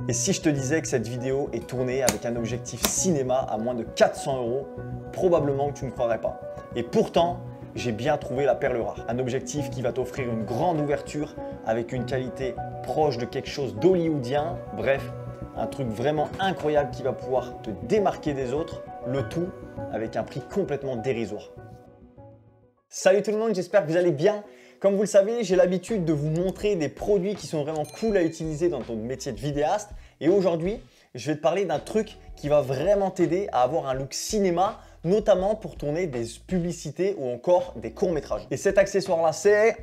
Et si je te disais que cette vidéo est tournée avec un objectif cinéma à moins de 400 €, probablement que tu ne croirais pas. Et pourtant, j'ai bien trouvé la perle rare. Un objectif qui va t'offrir une grande ouverture avec une qualité proche de quelque chose d'hollywoodien. Bref, un truc vraiment incroyable qui va pouvoir te démarquer des autres, le tout avec un prix complètement dérisoire. Salut tout le monde, j'espère que vous allez bien. Comme vous le savez, j'ai l'habitude de vous montrer des produits qui sont vraiment cool à utiliser dans ton métier de vidéaste. Et aujourd'hui, je vais te parler d'un truc qui va vraiment t'aider à avoir un look cinéma, notamment pour tourner des publicités ou encore des courts-métrages. Et cet accessoire-là, c'est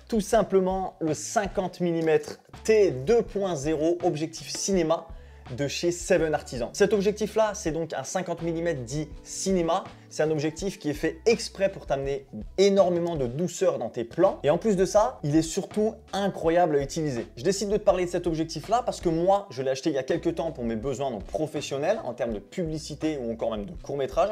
tout simplement le 50 mm T2.0 objectif cinéma de chez Seven Artisans. Cet objectif-là, c'est donc un 50 mm dit cinéma. C'est un objectif qui est fait exprès pour t'amener énormément de douceur dans tes plans. Et en plus de ça, il est surtout incroyable à utiliser. Je décide de te parler de cet objectif-là parce que moi, je l'ai acheté il y a quelques temps pour mes besoins donc professionnels en termes de publicité ou encore même de court-métrage.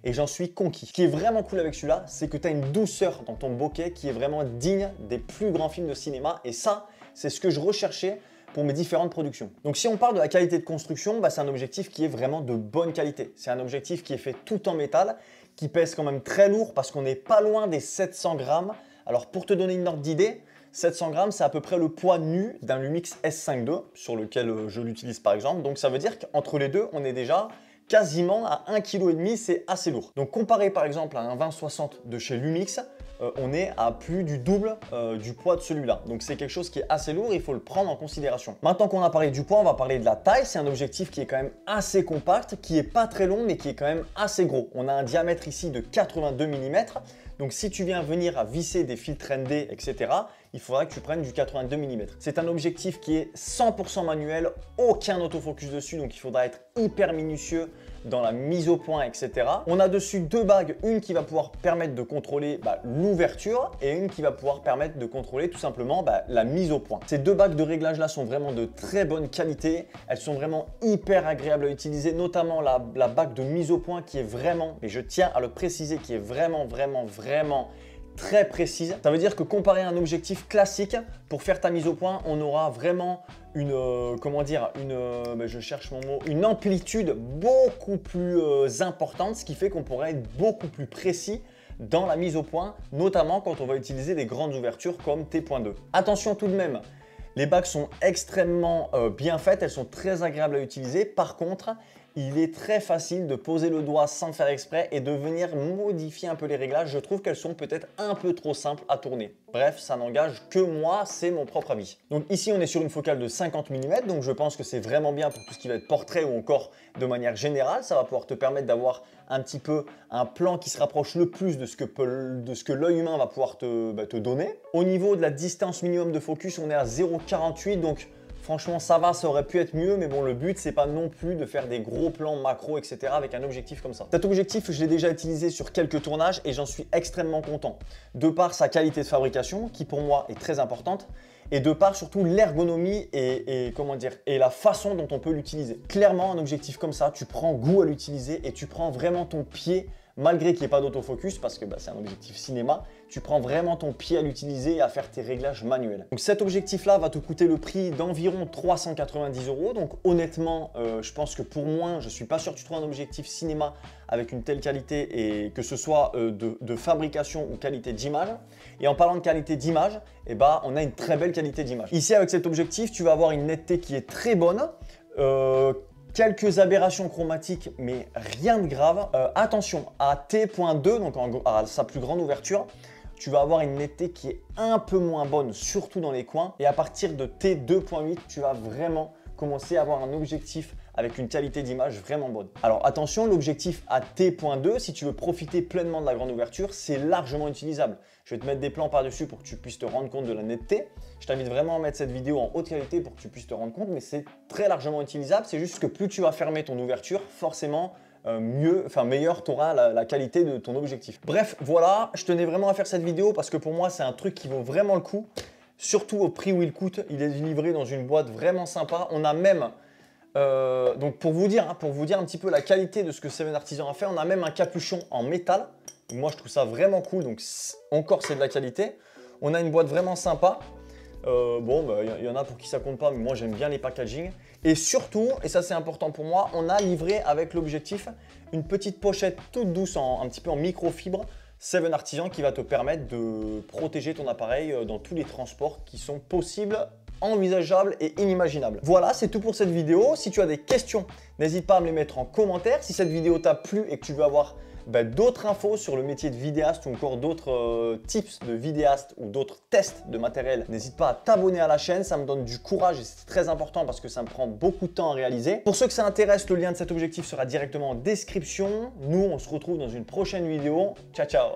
Et j'en suis conquis. Ce qui est vraiment cool avec celui-là, c'est que tu as une douceur dans ton bokeh qui est vraiment digne des plus grands films de cinéma. Et ça, c'est ce que je recherchais pour mes différentes productions. Donc si on parle de la qualité de construction, c'est un objectif qui est vraiment de bonne qualité. C'est un objectif qui est fait tout en métal, qui pèse quand même très lourd parce qu'on n'est pas loin des 700 grammes. Alors pour te donner une ordre d'idée, 700 grammes, c'est à peu près le poids nu d'un Lumix S5 II, sur lequel je l'utilise par exemple. Donc ça veut dire qu'entre les deux, on est déjà quasiment à 1,5 kg, c'est assez lourd. Donc comparé par exemple à un 2060 de chez Lumix, on est à plus du double du poids de celui-là. Donc c'est quelque chose qui est assez lourd, il faut le prendre en considération. Maintenant qu'on a parlé du poids, on va parler de la taille. C'est un objectif qui est quand même assez compact, qui est pas très long, mais qui est quand même assez gros. On a un diamètre ici de 82 mm. Donc si tu viens venir à visser des filtres ND, etc., il faudra que tu prennes du 82 mm. C'est un objectif qui est 100% manuel, aucun autofocus dessus, donc il faudra être hyper minutieux dans la mise au point, etc. On a dessus deux bagues, une qui va pouvoir permettre de contrôler l'ouverture et une qui va pouvoir permettre de contrôler tout simplement la mise au point. Ces deux bagues de réglage là sont vraiment de très bonne qualité. Elles sont vraiment hyper agréables à utiliser, notamment la bague de mise au point qui est vraiment, et je tiens à le préciser, qui est vraiment très précise. Ça veut dire que comparé à un objectif classique, pour faire ta mise au point, on aura vraiment une, je cherche mon mot, une amplitude beaucoup plus importante, ce qui fait qu'on pourrait être beaucoup plus précis dans la mise au point, notamment quand on va utiliser des grandes ouvertures comme T.2. Attention tout de même, les bagues sont extrêmement bien faites, elles sont très agréables à utiliser. Par contre, il est très facile de poser le doigt sans faire exprès et de venir modifier un peu les réglages. Je trouve qu'elles sont peut-être un peu trop simples à tourner. Bref, ça n'engage que moi, c'est mon propre avis. Donc ici, on est sur une focale de 50 mm, donc je pense que c'est vraiment bien pour tout ce qui va être portrait ou encore de manière générale. Ça va pouvoir te permettre d'avoir un petit peu un plan qui se rapproche le plus de ce que l'œil humain va pouvoir te donner. Au niveau de la distance minimum de focus, on est à 0,48, donc franchement, ça va, ça aurait pu être mieux, mais bon, le but, c'est pas non plus de faire des gros plans macro, etc. avec un objectif comme ça. Cet objectif, je l'ai déjà utilisé sur quelques tournages et j'en suis extrêmement content. De par sa qualité de fabrication, qui pour moi est très importante, et de par surtout l'ergonomie et la façon dont on peut l'utiliser. Clairement, un objectif comme ça, tu prends goût à l'utiliser et tu prends vraiment ton pied, malgré qu'il n'y ait pas d'autofocus, parce que c'est un objectif cinéma, tu prends vraiment ton pied à l'utiliser et à faire tes réglages manuels. Donc cet objectif-là va te coûter le prix d'environ 390 €. Donc honnêtement, je pense que pour moins, je ne suis pas sûr que tu trouves un objectif cinéma avec une telle qualité, et que ce soit de fabrication ou qualité d'image. Et en parlant de qualité d'image, on a une très belle qualité d'image. Ici, avec cet objectif, tu vas avoir une netteté qui est très bonne. Quelques aberrations chromatiques, mais rien de grave. Attention, à T.2, donc à sa plus grande ouverture, tu vas avoir une netteté qui est un peu moins bonne, surtout dans les coins. Et à partir de T2.8, tu vas vraiment commencer à avoir un objectif avec une qualité d'image vraiment bonne. Alors attention, l'objectif à T.2, si tu veux profiter pleinement de la grande ouverture, c'est largement utilisable. Je vais te mettre des plans par-dessus pour que tu puisses te rendre compte de la netteté. Je t'invite vraiment à mettre cette vidéo en haute qualité pour que tu puisses te rendre compte, mais c'est très largement utilisable. C'est juste que plus tu vas fermer ton ouverture, forcément, meilleure tu auras la qualité de ton objectif. Bref, voilà, je tenais vraiment à faire cette vidéo parce que pour moi, c'est un truc qui vaut vraiment le coup, surtout au prix où il coûte. Il est livré dans une boîte vraiment sympa. On a même, donc pour vous dire un petit peu la qualité de ce que Seven Artisans a fait, on a même un capuchon en métal. Moi, je trouve ça vraiment cool, donc encore, c'est de la qualité. On a une boîte vraiment sympa. Bon, bah, y en a pour qui ça compte pas, mais moi j'aime bien les packaging. Et surtout, et ça c'est important pour moi, on a livré avec l'objectif une petite pochette toute douce, un petit peu en microfibre, 7 Artisan, qui va te permettre de protéger ton appareil dans tous les transports qui sont possibles, envisageables et inimaginables. Voilà, c'est tout pour cette vidéo. Si tu as des questions, n'hésite pas à me les mettre en commentaire. Si cette vidéo t'a plu et que tu veux avoir d'autres infos sur le métier de vidéaste ou encore d'autres tips de vidéaste ou d'autres tests de matériel, n'hésite pas à t'abonner à la chaîne, ça me donne du courage et c'est très important parce que ça me prend beaucoup de temps à réaliser. Pour ceux que ça intéresse, le lien de cet objectif sera directement en description. Nous, on se retrouve dans une prochaine vidéo. Ciao, ciao!